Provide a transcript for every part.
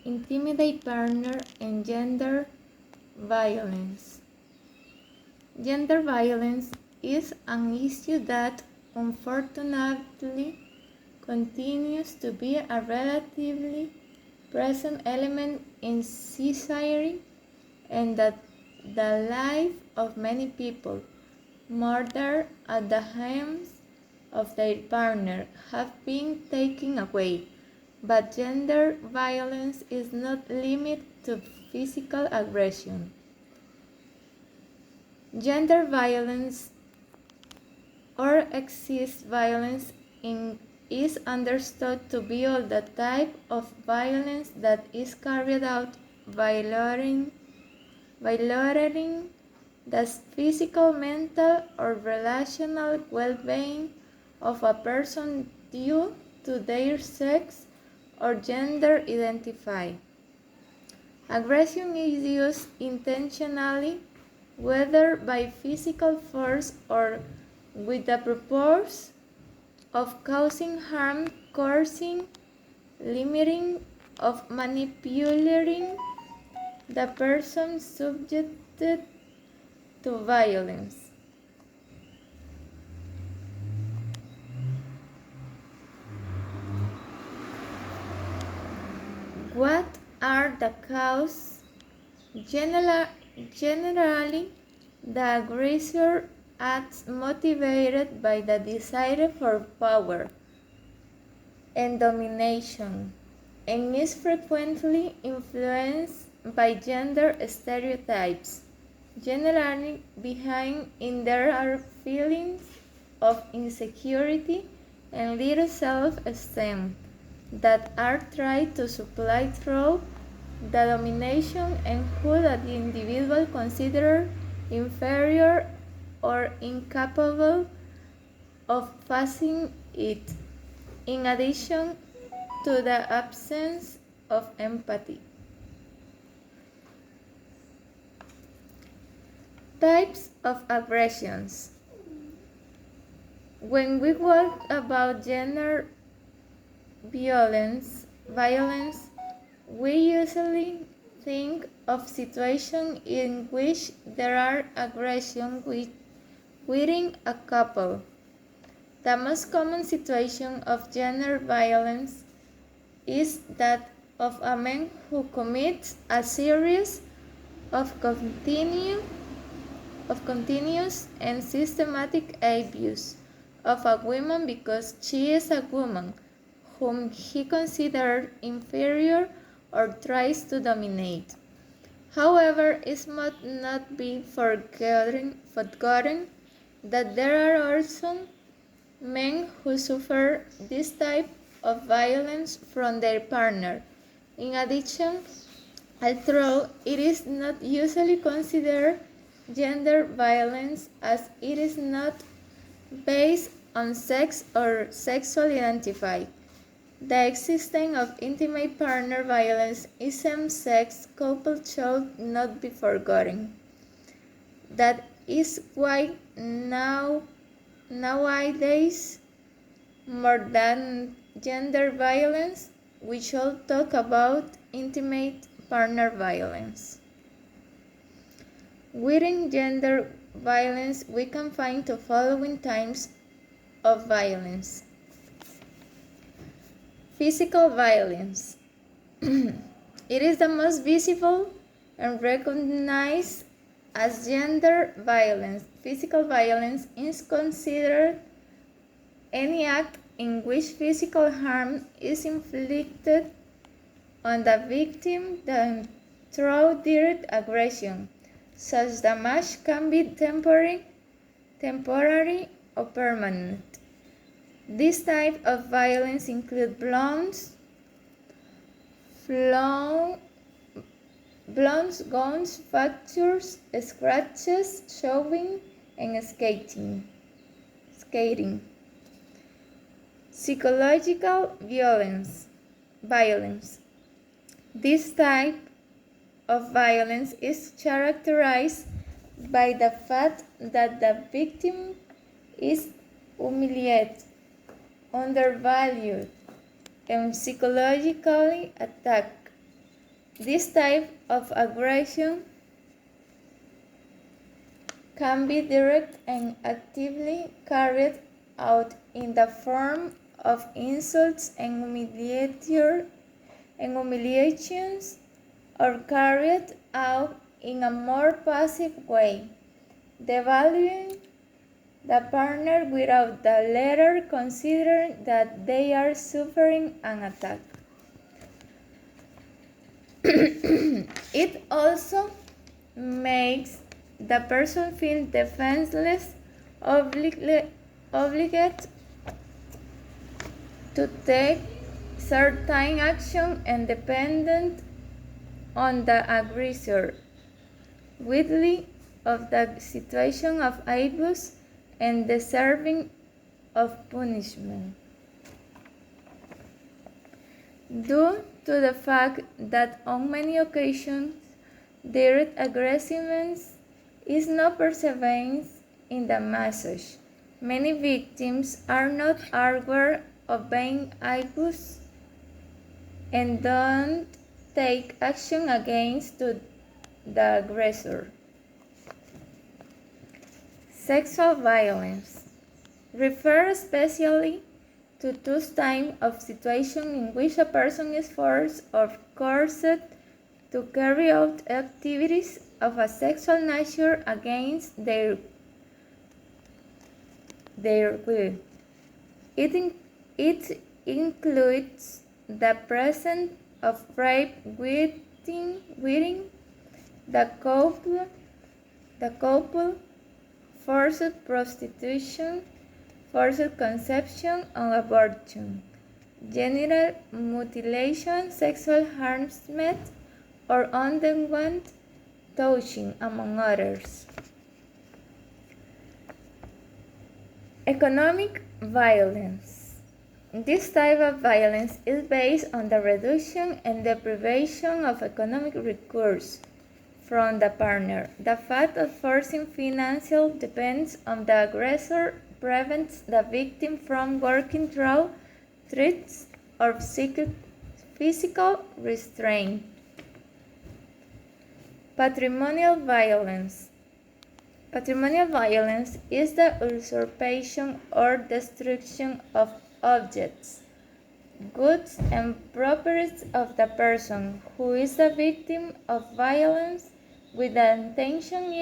intimidate partner, and gender violence. Gender violence is an issue that, unfortunately, continues to be a relatively present element in society and that the life of many people, murdered at the hands of their partner, have been taken away. But gender violence is not limited to physical aggression. Gender violence or sexist violence is understood to be all the type of violence that is carried out violating the physical, mental, or relational well-being of a person due to their sex or gender identity. Aggression is used intentionally, whether by physical force or with the purpose of causing harm, coercing, limiting, of manipulating the person subjected to violence. What are the causes? Generally, the aggressor acts motivated by the desire for power and domination, and is frequently influenced by gender stereotypes. Generally, behind it there are feelings of insecurity and little self-esteem that are tried to supply through the domination and who the individual considered inferior or incapable of facing it, in addition to the absence of empathy. Types of aggressions. When we talk about gender violence, we usually think of situations in which there are aggression within a couple. The most common situation of gender violence is that of a man who commits a series of continuous and systematic abuse of a woman because she is a woman whom he considers inferior or tries to dominate. However, it must not be forgotten that there are also men who suffer this type of violence from their partner. In addition, although it is not usually considered gender violence as it is not based on sex or sexual identity, the existence of intimate partner violence in same-sex couples should not be forgotten. That is why nowadays, more than gender violence, we should talk about intimate partner violence. Within gender violence, we can find the following types of violence. Physical violence. It is the most visible and recognized as gender violence. Physical violence is considered any act in which physical harm is inflicted on the victim through direct aggression. Such damage can be temporary or permanent. This type of violence includes guns, fractures, scratches, shoving, and skating. Psychological violence. This type of violence is characterized by the fact that the victim is humiliated, undervalued, and psychologically attacked. This type of aggression can be direct and actively carried out in the form of insults and humiliations, or carried out in a more passive way, devaluing the partner without the latter considering that they are suffering an attack. It also makes the person feel defenseless, obligated to take certain action and dependent on the aggressor, worthy of the situation of abuse and deserving of punishment. Due to the fact that on many occasions direct aggressiveness is not perceived in the message, many victims are not aware of being abused and don't take action against the aggressor. Sexual violence refers especially to those types of situations in which a person is forced or coerced to carry out activities of a sexual nature against their will. It includes the presence of rape within the couple, forced prostitution, forced conception and abortion, genital mutilation, sexual harassment, or unwanted touching, among others. Economic violence. This type of violence is based on the reduction and deprivation of economic recourse from the partner. The fact of forcing financial dependence on the aggressor prevents the victim from working through threats or physical restraint. Patrimonial violence. Patrimonial violence is the usurpation or destruction of objects, goods, and properties of the person who is the victim of violence with the intention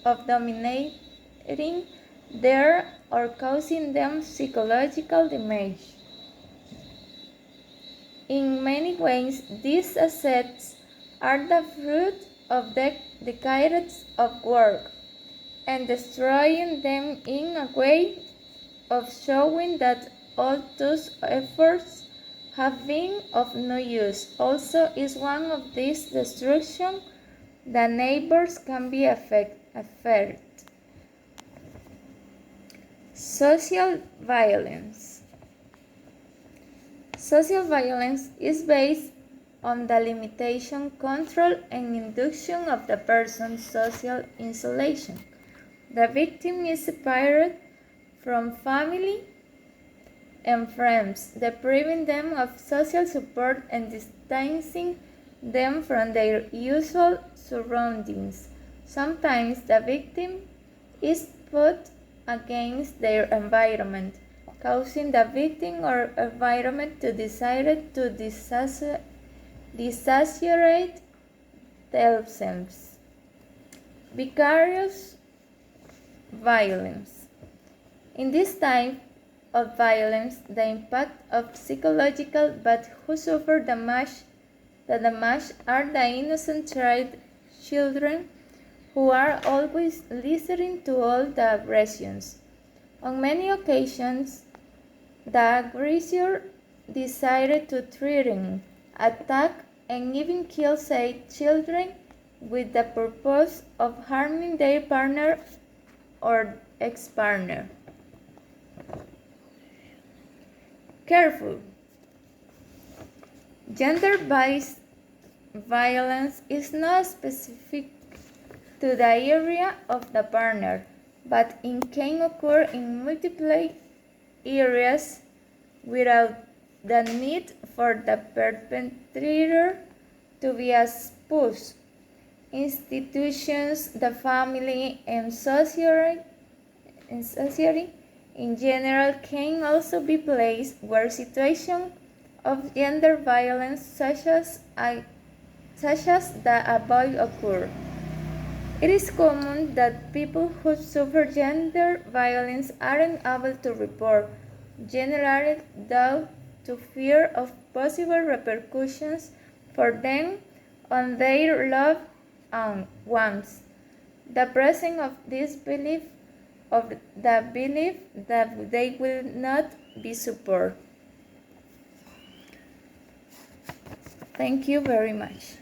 of dominating their or causing them psychological damage. In many ways, these assets are the fruit of decades of work, and destroying them in a way of showing that all those efforts have been of no use also is one of these destruction that neighbors can be affected. Social violence. Social violence is based on the limitation, control, and induction of the person's social isolation. The victim is separated from family and friends, depriving them of social support and distancing them from their usual surroundings. Sometimes the victim is put against their environment, causing the victim or environment to decide to disassociate themselves. Vicarious violence. In this type of violence, the impact of psychological but who suffer the damage are the innocent children who are always listening to all the aggressions. On many occasions, the aggressor decided to threaten, attack, and even kill said children with the purpose of harming their partner or ex-partner. Careful. Gender-based violence is not specific to the area of the partner, but it can occur in multiple areas without the need for the perpetrator to be exposed. Institutions, the family, and society in general can also be placed where situations of gender violence such as the above occur. It is common that people who suffer gender violence aren't able to report, generally due to fear of possible repercussions for them on their loved ones. The presence of this belief that they will not be supported. Thank you very much.